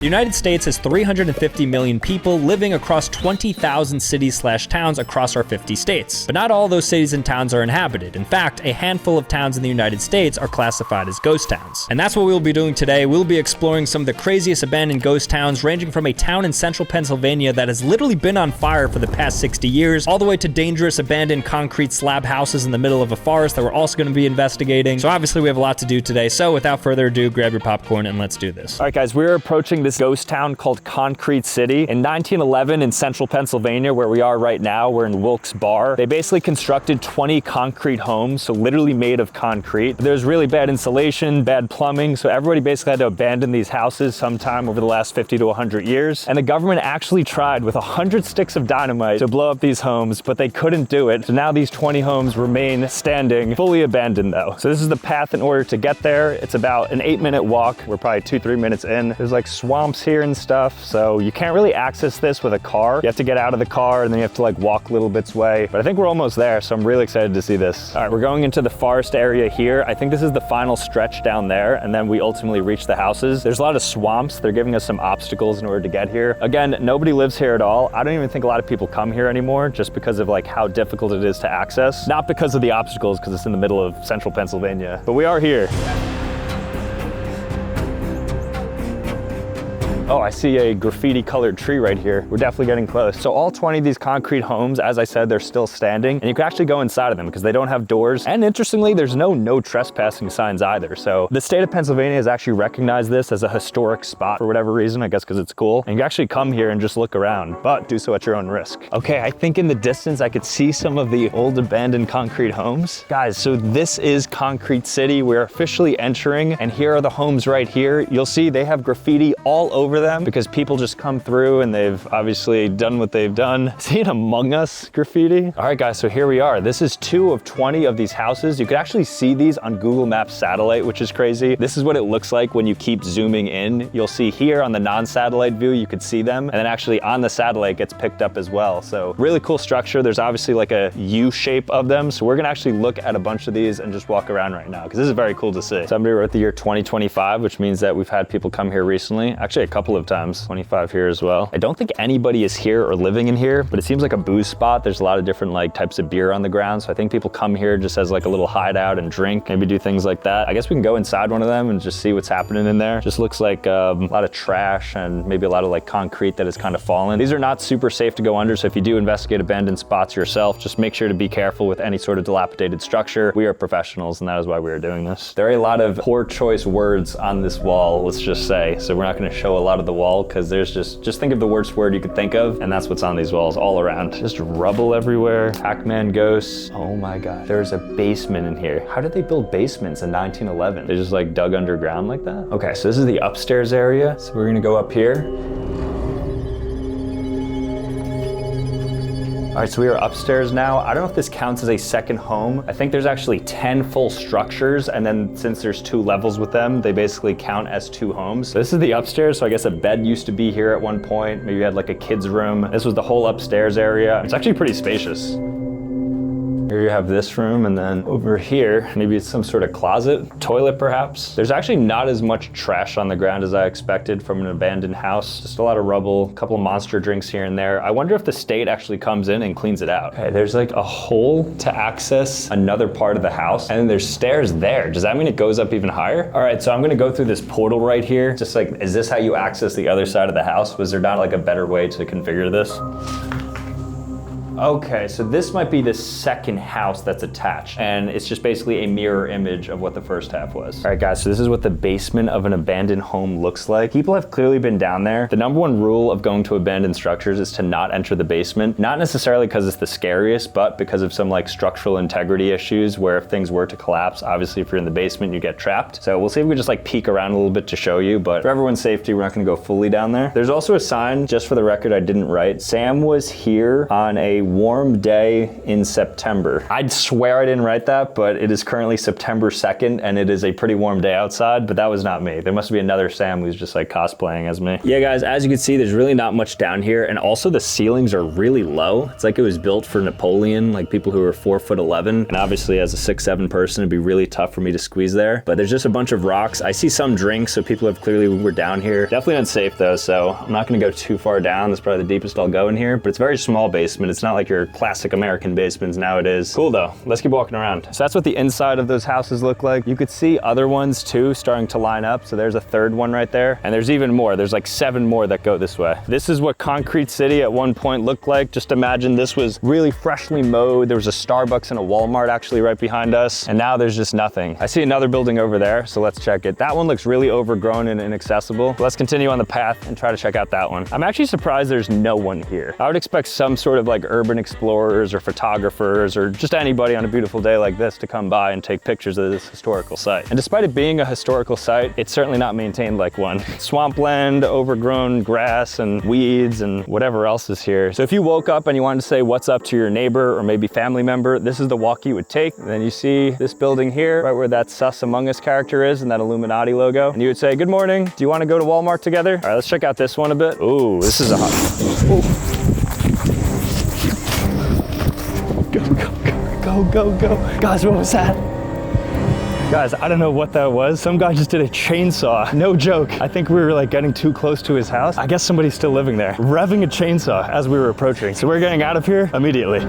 The United States has 350 million people living across 20,000 cities/towns across our 50 states. But not all those cities and towns are inhabited. In fact, a handful of towns in the United States are classified as ghost towns. And that's what we'll be doing today. We'll be exploring some of the craziest abandoned ghost towns, ranging from a town in central Pennsylvania that has literally been on fire for the past 60 years, all the way to dangerous abandoned concrete slab houses in the middle of a forest that we're also going to be investigating. So obviously we have a lot to do today. So without further ado, grab your popcorn and let's do this. All right, guys, we're approaching this ghost town called Concrete City. In 1911 in central Pennsylvania, where we are right now, we're in Wilkes Barre. They basically constructed 20 concrete homes, so literally made of concrete. There's really bad insulation, bad plumbing, so everybody basically had to abandon these houses sometime over the last 50 to 100 years. And the government actually tried with 100 sticks of dynamite to blow up these homes, but they couldn't do it. So now these 20 homes remain standing, fully abandoned though. So this is the path in order to get there. It's about an 8-minute walk. We're probably 2-3 minutes in. There's like swamps here and stuff, so you can't really access this with a car. You have to get out of the car and then you have to like walk little bits way. But I think we're almost there, so I'm really excited to see this. All right, we're going into the forest area here. I think this is the final stretch down there, and then we ultimately reach the houses. There's a lot of swamps. They're giving us some obstacles in order to get here. Again, nobody lives here at all. I don't even think a lot of people come here anymore just because of like how difficult it is to access. Not because of the obstacles, because it's in the middle of central Pennsylvania, but we are here. Oh, I see a graffiti colored tree right here. We're definitely getting close. So all 20 of these concrete homes, as I said, they're still standing, and you can actually go inside of them because they don't have doors. And interestingly, there's no trespassing signs either. So the state of Pennsylvania has actually recognized this as a historic spot for whatever reason, I guess because it's cool. And you can actually come here and just look around, but do so at your own risk. Okay, I think in the distance, I could see some of the old abandoned concrete homes. Guys, so this is Concrete City. We're officially entering, and here are the homes right here. You'll see they have graffiti all over them because people just come through and they've obviously done what they've done. See an Among Us graffiti? All right, guys, so here we are. This is 2 of 20 of these houses. You could actually see these on Google Maps satellite, which is crazy. This is what it looks like when you keep zooming in. You'll see here on the non-satellite view, you could see them, and then actually on the satellite gets picked up as well. So really cool structure. There's obviously like a U shape of them. So we're gonna actually look at a bunch of these and just walk around right now because this is very cool to see. Somebody wrote the year 2025, which means that we've had people come here recently. Actually, a couple of times, 25 here as well. I don't think anybody is here or living in here, but it seems like a booze spot. There's a lot of different like types of beer on the ground. So I think people come here just as like a little hideout and drink, maybe do things like that. I guess we can go inside one of them and just see what's happening in there. Just looks like a lot of trash and maybe a lot of like concrete that has kind of fallen. These are not super safe to go under. So if you do investigate abandoned spots yourself, just make sure to be careful with any sort of dilapidated structure. We are professionals and that is why we are doing this. There are a lot of poor choice words on this wall, let's just say. So we're not going to show a lot of the wall because there's just think of the worst word you could think of, and that's what's on these walls all around. Just rubble everywhere. Pac-Man ghosts. Oh my God, there's a basement in here. How did they build basements in 1911? They just like dug underground like that? Okay, so this is the upstairs area. So we're gonna go up here. All right, so we are upstairs now. I don't know if this counts as a second home. I think there's actually 10 full structures, and then since there's 2 levels with them, they basically count as 2 homes. So this is the upstairs, so I guess a bed used to be here at one point. Maybe you had like a kid's room. This was the whole upstairs area. It's actually pretty spacious. Here you have this room, and then over here, maybe it's some sort of closet, toilet perhaps. There's actually not as much trash on the ground as I expected from an abandoned house. Just a lot of rubble, a couple of monster drinks here and there. I wonder if the state actually comes in and cleans it out. Okay, there's like a hole to access another part of the house, and then there's stairs there. Does that mean it goes up even higher? All right, so I'm gonna go through this portal right here. Just like, is this how you access the other side of the house? Was there not like a better way to configure this? Okay, so this might be the second house that's attached, and it's just basically a mirror image of what the first half was. All right, guys, so this is what the basement of an abandoned home looks like. People have clearly been down there. The #1 rule of going to abandoned structures is to not enter the basement, not necessarily because it's the scariest, but because of some like structural integrity issues where if things were to collapse, obviously if you're in the basement, you get trapped. So we'll see if we just like peek around a little bit to show you, but for everyone's safety, we're not gonna go fully down there. There's also a sign, just for the record, I didn't write. Sam was here on a warm day in September. I'd swear I didn't write that, but it is currently September 2nd and it is a pretty warm day outside, but that was not me. There must be another Sam who's just like cosplaying as me. Yeah guys, as you can see, there's really not much down here, and also the ceilings are really low. It's like it was built for Napoleon, like people who are 4'11", and obviously as a 6'7" person, it'd be really tough for me to squeeze there. But there's just a bunch of rocks. I see some drinks, so people have clearly were down here. Definitely unsafe though, so I'm not gonna go too far down. That's probably the deepest I'll go in here, but it's a very small basement. It's not like your classic American basements nowadays. Cool though, let's keep walking around. So that's what the inside of those houses look like. You could see other ones too starting to line up. So there's a third one right there, and there's even more. There's like 7 more that go this way. This is what Concrete City at one point looked like. Just imagine this was really freshly mowed. There was a Starbucks and a Walmart actually right behind us, and now there's just nothing. I see another building over there, so let's check it. That one looks really overgrown and inaccessible. Let's continue on the path and try to check out that one. I'm actually surprised there's no one here. I would expect some sort of like urban explorers or photographers or just anybody on a beautiful day like this to come by and take pictures of this historical site. And despite it being a historical site, it's certainly not maintained like one. Swampland, overgrown grass and weeds and whatever else is here. So if you woke up and you wanted to say what's up to your neighbor or maybe family member, this is the walk you would take. And then you see this building here, right where that Sus Among Us character is and that Illuminati logo. And you would say, good morning, do you want to go to Walmart together? All right, let's check out this one a bit. Ooh, this is a hot. Ooh. Go. Guys, what was that? Guys, I don't know what that was. Some guy just did a chainsaw. No joke. I think we were like getting too close to his house. I guess somebody's still living there. Revving a chainsaw as we were approaching. So we're getting out of here immediately.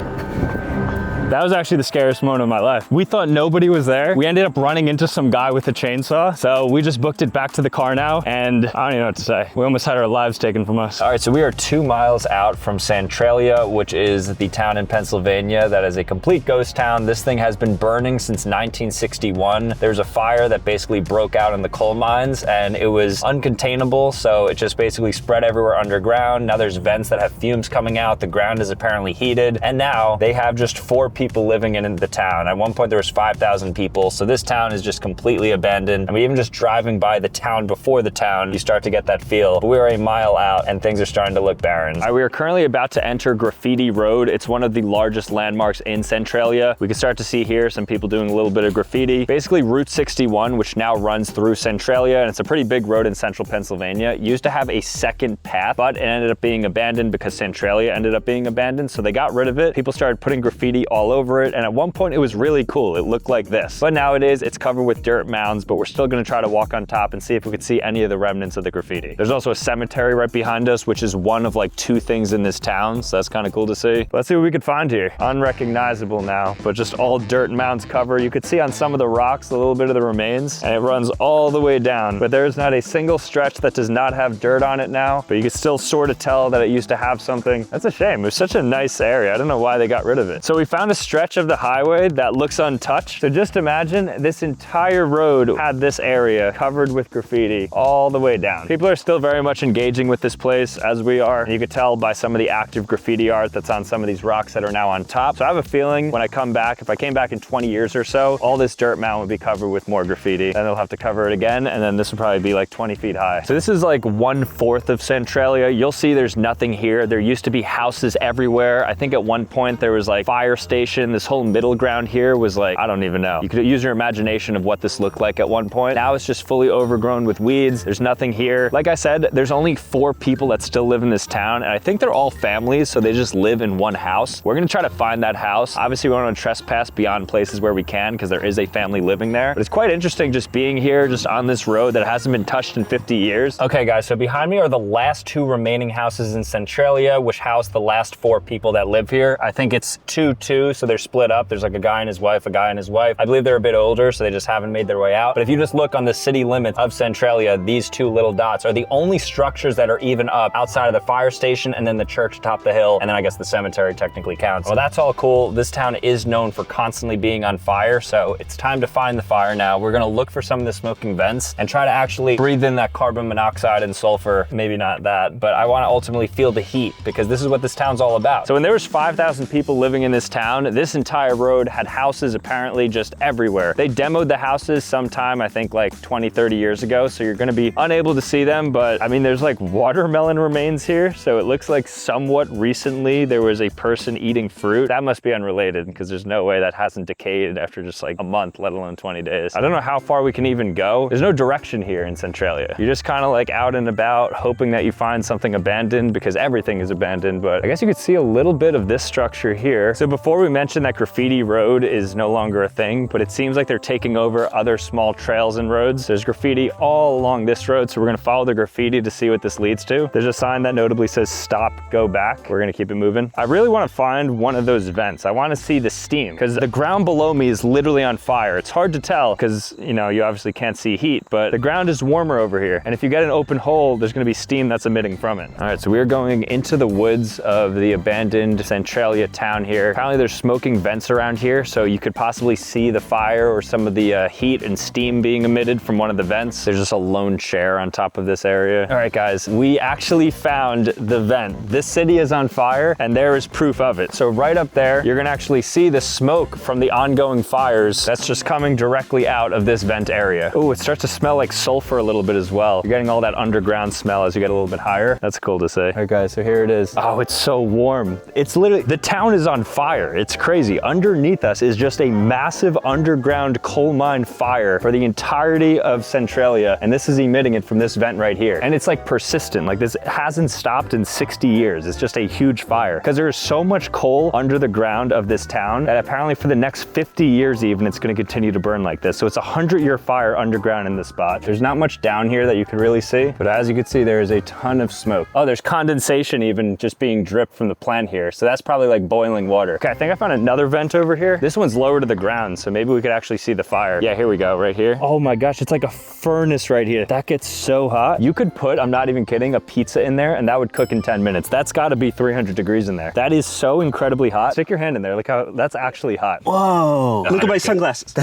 That was actually the scariest moment of my life. We thought nobody was there. We ended up running into some guy with a chainsaw. So we just booked it back to the car now, and I don't even know what to say. We almost had our lives taken from us. All right, so we are 2 miles out from Centralia, which is the town in Pennsylvania that is a complete ghost town. This thing has been burning since 1961. There's a fire that basically broke out in the coal mines, and it was uncontainable, so it just basically spread everywhere underground. Now there's vents that have fumes coming out. The ground is apparently heated, and now they have just 4 people living in the town. At one point there was 5,000 people, so this town is just completely abandoned. I mean, even just driving by the town before the town, you start to get that feel. But we are a mile out and things are starting to look barren. All right, we are currently about to enter Graffiti Road. It's one of the largest landmarks in Centralia. We can start to see here some people doing a little bit of graffiti. Basically Route 61, which now runs through Centralia, and it's a pretty big road in central Pennsylvania, used to have a second path, but it ended up being abandoned because Centralia ended up being abandoned, so they got rid of it. People started putting graffiti all over it, and at one point it was really cool. It looked like this, but nowadays it's covered with dirt mounds, but we're still gonna try to walk on top and see if we could see any of the remnants of the graffiti. There's also a cemetery right behind us, which is one of like 2 things in this town, so that's kind of cool to see. Let's see what we could find here. Unrecognizable now, but just all dirt mounds cover. You could see on some of the rocks a little bit of the remains, and it runs all the way down, but there's not a single stretch that does not have dirt on it now, but you can still sort of tell that it used to have something. That's a shame. It was such a nice area. I don't know why they got rid of it. So we found a stretch of the highway that looks untouched. So just imagine this entire road had this area covered with graffiti all the way down. People are still very much engaging with this place, as we are. You could tell by some of the active graffiti art that's on some of these rocks that are now on top. So I have a feeling when I come back, if I came back in 20 years or so, all this dirt mound would be covered with more graffiti. Then they'll have to cover it again, and then this would probably be like 20 feet high. So this is like 1/4 of Centralia. You'll see there's nothing here. There used to be houses everywhere. I think at one point there was like fire station. This whole middle ground here was like, I don't even know. You could use your imagination of what this looked like at one point. Now it's just fully overgrown with weeds. There's nothing here. Like I said, there's only 4 people that still live in this town, and I think they're all families, so they just live in one house. We're gonna try to find that house. Obviously we want to trespass beyond places where we can, because there is a family living there. But it's quite interesting just being here, just on this road that hasn't been touched in 50 years. Okay guys, so behind me are the last 2 remaining houses in Centralia, which house the last 4 people that live here. I think it's 2-2, so they're split up. There's like a guy and his wife, a guy and his wife. I believe they're a bit older, so they just haven't made their way out. But if you just look on the city limits of Centralia, these 2 little dots are the only structures that are even up outside of the fire station and then the church atop the hill, and then I guess the cemetery technically counts. Well, that's all cool. This town is known for constantly being on fire, so it's time to find the fire now. We're gonna look for some of the smoking vents and try to actually breathe in that carbon monoxide and sulfur. Maybe not that, but I wanna ultimately feel the heat, because this is what this town's all about. So when there was 5,000 people living in this town, down this entire road had houses apparently just everywhere. They demoed the houses sometime, I think like 20, 30 years ago, so you're gonna be unable to see them, but I mean, there's like watermelon remains here, so it looks like somewhat recently there was a person eating fruit. That must be unrelated because there's no way that hasn't decayed after just like a month, let alone 20 days. I don't know how far we can even go. There's no direction here in Centralia. You're just kind of like out and about hoping that you find something abandoned because everything is abandoned, but I guess you could see a little bit of this structure here. So before we mentioned that graffiti road is no longer a thing, but it seems like they're taking over other small trails and roads. There's graffiti all along this road, so we're gonna follow the graffiti to see what this leads to. There's a sign that notably says stop, go back. We're gonna keep it moving. I really wanna find one of those vents. I wanna see the steam because the ground below me is literally on fire. It's hard to tell because, you know, you obviously can't see heat, but the ground is warmer over here. And if you get an open hole, there's gonna be steam that's emitting from it. All right, so we're going into the woods of the abandoned Centralia town here. Apparently there's smoking vents around here, so you could possibly see the fire or some of the heat and steam being emitted from one of the vents. There's just a lone chair on top of this area. All right, guys, we actually found the vent. This city is on fire and there is proof of it. So right up there, you're gonna actually see the smoke from the ongoing fires that's just coming directly out of this vent area. Oh, it starts to smell like sulfur a little bit as well. You're getting all that underground smell as you get a little bit higher. That's cool to see. All right, guys, so here it is. Oh, it's so warm. It's literally, the town is on fire. It's crazy. Underneath us is just a massive underground coal mine fire for the entirety of Centralia. And this is emitting it from this vent right here. And it's like persistent. Like this hasn't stopped in 60 years. It's just a huge fire because there is so much coal under the ground of this town that apparently for the next 50 years even, it's going to continue to burn like this. So it's a 100-year fire underground in this spot. There's not much down here that you can really see, but as you can see, there is a ton of smoke. Oh, there's condensation even just being dripped from the plant here. So that's probably like boiling water. Okay, I think I found another vent over here. This one's lower to the ground, so maybe we could actually see the fire. Yeah, here we go, right here. Oh my gosh, it's like a furnace right here. That gets so hot. You could put, I'm not even kidding, a pizza in there and that would cook in 10 minutes. That's gotta be 300 degrees in there. That is so incredibly hot. Stick your hand in there, look how, that's actually hot. Whoa, look at my sunglasses.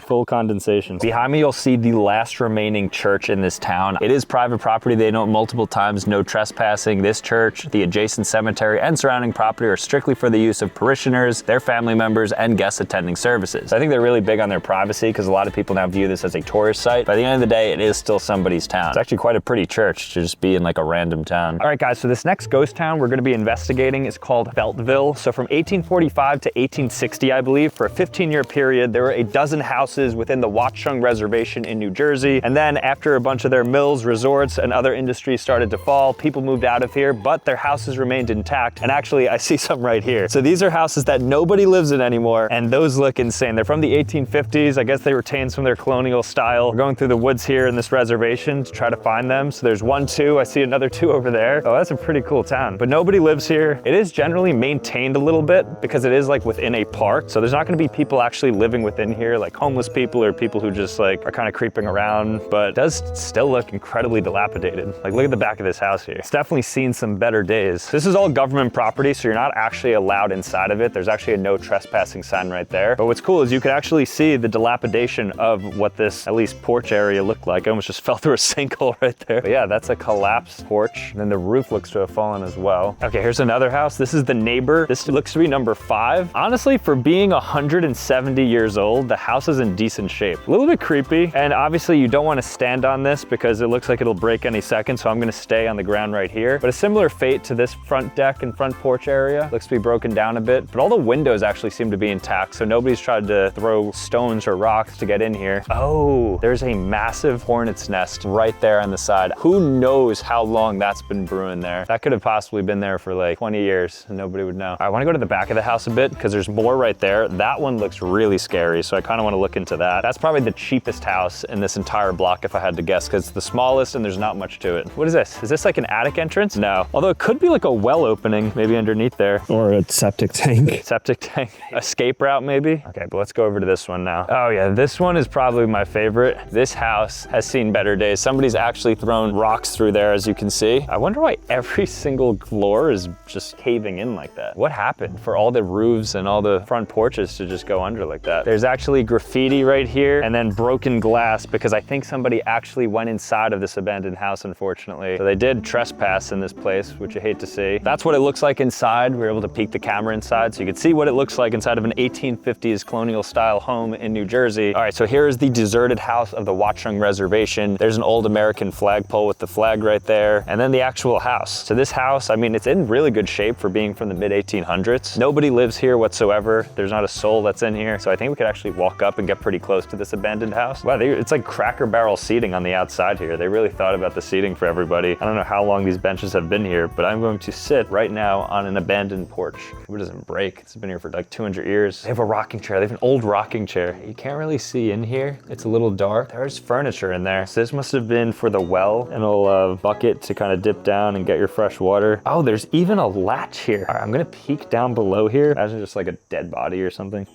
Full condensation. Behind me, you'll see the last remaining church in this town. It is private property. They note multiple times, no trespassing. This church, the adjacent cemetery, and surrounding property are strictly for the use of parishioners, their family members, and guests attending services. I think they're really big on their privacy because a lot of people now view this as a tourist site. By the end of the day, it is still somebody's town. It's actually quite a pretty church to just be in like a random town. All right, guys, so this next ghost town we're gonna be investigating is called Beltville. So from 1845 to 1860, I believe, for a 15-year period, there were a dozen houses within the Watchung Reservation in New Jersey. And then after a bunch of their mills, resorts, and other industries started to fall, people moved out of here, but their houses remained intact. And actually, I see some right here. So these are houses that nobody lives in anymore, and those look insane. They're from the 1850s. I guess they retained some of their colonial style. We're going through the woods here in this reservation to try to find them. So there's 1, 2, I see another 2 over there. Oh, that's a pretty cool town. But nobody lives here. It is generally maintained a little bit because it is like within a park. So there's not gonna be people actually living within here, like homeless people or people who just like are kind of creeping around, but it does still look incredibly dilapidated. Like look at the back of this house here. It's definitely seen some better days. This is all government property, so you're not actually allowed inside of it. There's actually a no trespassing sign right there. But what's cool is you could actually see the dilapidation of what this, at least porch area looked like. I almost just fell through a sinkhole right there. But yeah, that's a collapsed porch. And then the roof looks to have fallen as well. Okay, here's another house. This is the neighbor. This looks to be number 5. Honestly, for being 170 years old, the house is in decent shape. A little bit creepy. And obviously you don't want to stand on this because it looks like it'll break any second. So I'm going to stay on the ground right here. But a similar fate to this front deck and front porch area. Looks to be broken down a bit, but all the windows actually seem to be intact. So nobody's tried to throw stones or rocks to get in here. Oh, there's a massive hornet's nest right there on the side. Who knows how long that's been brewing there? That could have possibly been there for like 20 years and nobody would know. I want to go to the back of the house a bit because there's more right there. That one looks really scary. So I kind of want to look into that. That's probably the cheapest house in this entire block if I had to guess because it's the smallest and there's not much to it. What is this? Is this like an attic entrance? No. Although it could be like a well opening maybe underneath there. Or a septic tank. Septic tank. Escape route maybe? Okay, but let's go over to this one now. Oh yeah, this one is probably my favorite. This house has seen better days. Somebody's actually thrown rocks through there as you can see. I wonder why every single floor is just caving in like that. What happened for all the roofs and all the front porches to just go under like that? There's actually graffiti right here and then broken glass because I think somebody actually went inside of this abandoned house, unfortunately. So they did trespass in this place, which I hate to see. That's what it looks like inside. We were able to peek the camera inside. outside so you can see what it looks like inside of an 1850s colonial style home in New Jersey. All right, so here is the deserted house of the Watchung Reservation. There's an old American flagpole with the flag right there, and then the actual house. So this house, I mean, it's in really good shape for being from the mid 1800s. Nobody lives here whatsoever. There's not a soul that's in here. So I think we could actually walk up and get pretty close to this abandoned house. Wow, it's like Cracker Barrel seating on the outside here. They really thought about the seating for everybody. I don't know how long these benches have been here, but I'm going to sit right now on an abandoned porch. It doesn't break. It's been here for like 200 years. They have a rocking chair. They have an old rocking chair. You can't really see in here. It's a little dark. There's furniture in there. So this must have been for the well and a little bucket to kind of dip down and get your fresh water. Oh, there's even a latch here. All right, I'm gonna peek down below here. Imagine just like a dead body or something.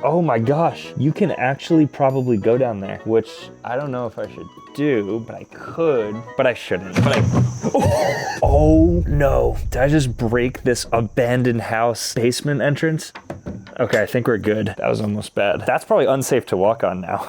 Oh my gosh, you can actually probably go down there, which I don't know if I should do, but I could, but I shouldn't. Oh no, did I just break this abandoned house basement entrance? Okay, I think we're good. That was almost bad. That's probably unsafe to walk on now.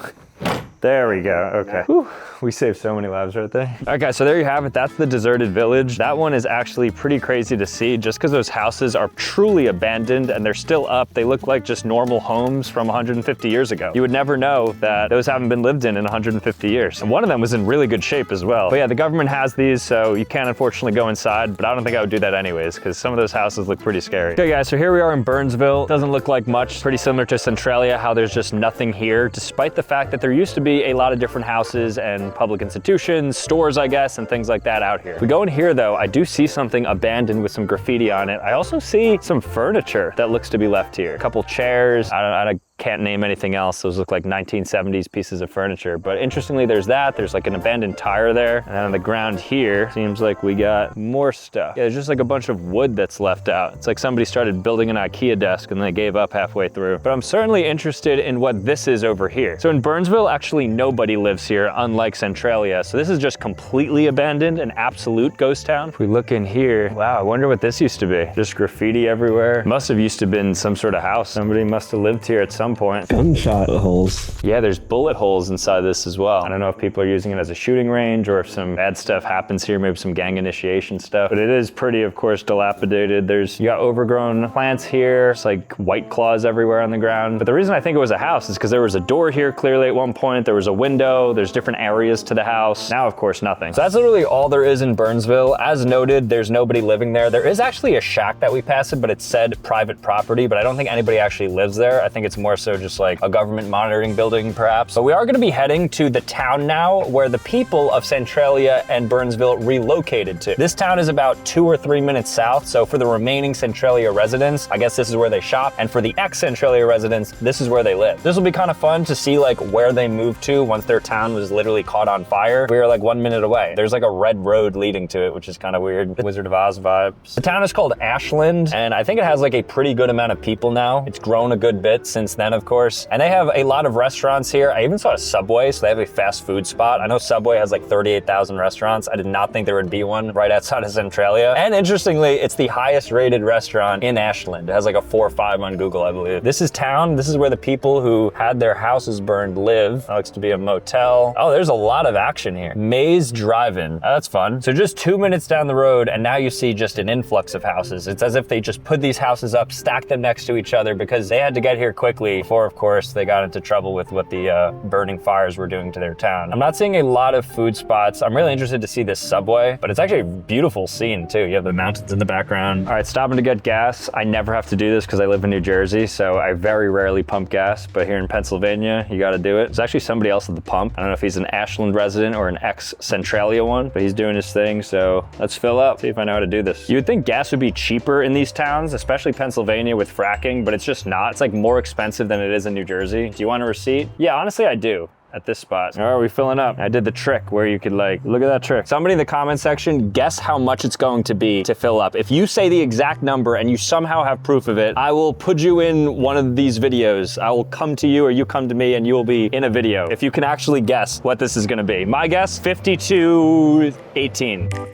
There we go, okay. Whew, we saved so many lives right there. All right guys, so there you have it. That's the deserted village. That one is actually pretty crazy to see just because those houses are truly abandoned and they're still up. They look like just normal homes from 150 years ago. You would never know that those haven't been lived in 150 years. And one of them was in really good shape as well. But yeah, the government has these, so you can't unfortunately go inside, but I don't think I would do that anyways because some of those houses look pretty scary. Okay guys, so here we are in Burnsville. Doesn't look like much. Pretty similar to Centralia, how there's just nothing here, despite the fact that there used to be a lot of different houses and public institutions, stores, I guess, and things like that out here. If we go in here though, I do see something abandoned with some graffiti on it. I also see some furniture that looks to be left here. A couple chairs. I can't name anything else. Those look like 1970s pieces of furniture. But interestingly, there's that. There's like an abandoned tire there. And then on the ground here, seems like we got more stuff. Yeah, there's just like a bunch of wood that's left out. It's like somebody started building an IKEA desk and they gave up halfway through. But I'm certainly interested in what this is over here. So in Burnsville, actually nobody lives here, unlike Centralia. So this is just completely abandoned, an absolute ghost town. If we look in here, wow, I wonder what this used to be. Just graffiti everywhere. Must have used to been some sort of house. Somebody must have lived here at some point. Gunshot holes. Yeah, there's bullet holes inside this as well. I don't know if people are using it as a shooting range or if some bad stuff happens here, maybe some gang initiation stuff, but it is pretty, of course, dilapidated. You got overgrown plants here. It's like white claws everywhere on the ground. But the reason I think it was a house is because there was a door here clearly at one point. There was a window. There's different areas to the house. Now, of course, nothing. So that's literally all there is in Burnsville. As noted, there's nobody living there. There is actually a shack that we passed it, but it said private property, but I don't think anybody actually lives there. I think it's more so just like a government monitoring building, perhaps. But we are gonna be heading to the town now where the people of Centralia and Burnsville relocated to. This town is about 2 or 3 minutes south, so for the remaining Centralia residents, I guess this is where they shop, and for the ex-Centralia residents, this is where they live. This will be kind of fun to see like where they moved to once their town was literally caught on fire. We are like 1 minute away. There's like a red road leading to it, which is kind of weird. Wizard of Oz vibes. The town is called Ashland, and I think it has like a pretty good amount of people now. It's grown a good bit since then, of course. And they have a lot of restaurants here. I even saw a Subway, so they have a fast food spot. I know Subway has like 38,000 restaurants. I did not think there would be one right outside of Centralia. And interestingly, it's the highest rated restaurant in Ashland. It has like a 4 or 5 on Google, I believe. This is town. This is where the people who had their houses burned live. That looks to be a motel. Oh, there's a lot of action here. Maze Drive-In. Oh, that's fun. So just 2 minutes down the road, and now you see just an influx of houses. It's as if they just put these houses up, stacked them next to each other because they had to get here quickly before, of course, they got into trouble with what the burning fires were doing to their town. I'm not seeing a lot of food spots. I'm really interested to see this Subway, but it's actually a beautiful scene too. You have the mountains in the background. All right, stopping to get gas. I never have to do this because I live in New Jersey, so I very rarely pump gas, but here in Pennsylvania, you gotta do it. There's actually somebody else at the pump. I don't know if he's an Ashland resident or an ex-Centralia one, but he's doing his thing, so let's fill up, see if I know how to do this. You would think gas would be cheaper in these towns, especially Pennsylvania with fracking, but it's just not. It's like more expensive than it is in New Jersey. Do you want a receipt? Yeah, honestly, I do. At this spot. All right, we filling up. I did the trick where you could like, look at that trick. Somebody in the comment section, guess how much it's going to be to fill up. If you say the exact number and you somehow have proof of it, I will put you in one of these videos. I will come to you or you come to me and you will be in a video. If you can actually guess what this is gonna be. My guess, 52.18.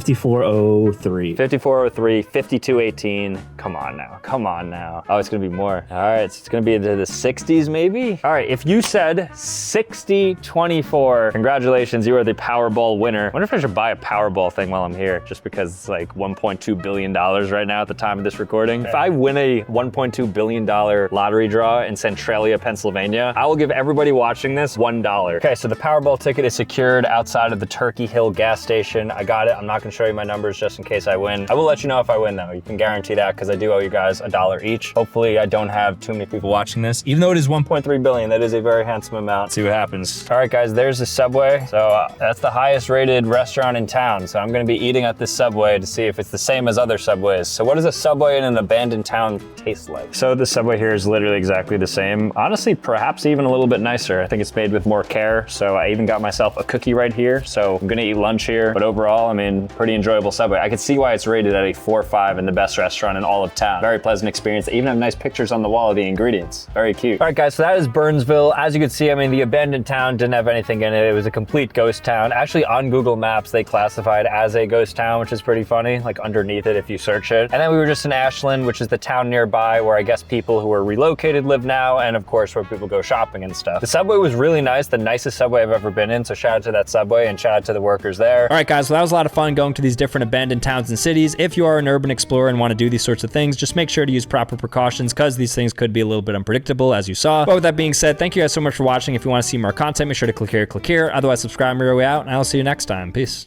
5403. 5403, 5218. Come on now. Come on now. Oh, it's gonna be more. All right, so it's gonna be into the 60s maybe? All right, if you said 6024, congratulations, you are the Powerball winner. I wonder if I should buy a Powerball thing while I'm here, just because it's like $1.2 billion right now at the time of this recording. If I win a $1.2 billion lottery draw in Centralia, Pennsylvania, I will give everybody watching this $1. Okay, so the Powerball ticket is secured outside of the Turkey Hill gas station. I got it. I'm not gonna show you my numbers just in case I win. I will let you know if I win though. You can guarantee that because I do owe you guys $1 each. Hopefully I don't have too many people watching this. Even though it is 1.3 billion, that is a very handsome amount. Let's see what happens. All right guys, there's the Subway. So that's the highest rated restaurant in town. So I'm gonna be eating at this Subway to see if it's the same as other Subways. So what does a Subway in an abandoned town taste like? So the Subway here is literally exactly the same. Honestly, perhaps even a little bit nicer. I think it's made with more care. So I even got myself a cookie right here. So I'm gonna eat lunch here. But overall, I mean, pretty enjoyable Subway. I could see why it's rated at a 4 or 5 and the best restaurant in all of town. Very pleasant experience. They even have nice pictures on the wall of the ingredients. Very cute. All right guys, so that is Burnsville. As you can see, I mean, the abandoned town didn't have anything in it. It was a complete ghost town. Actually, on Google Maps, they classify it as a ghost town, which is pretty funny, like underneath it if you search it. And then we were just in Ashland, which is the town nearby where I guess people who are relocated live now, and of course where people go shopping and stuff. The Subway was really nice, the nicest Subway I've ever been in, so shout out to that Subway and shout out to the workers there. All right, guys, well, that was a lot of fun going to these different abandoned towns and cities. If you are an urban explorer and want to do these sorts of things, just make sure to use proper precautions because these things could be a little bit unpredictable, as you saw. But with that being said, thank you guys so much for watching. If you want to see more content, make sure to click here, click here. Otherwise, subscribe on your way out, and I'll see you next time. Peace.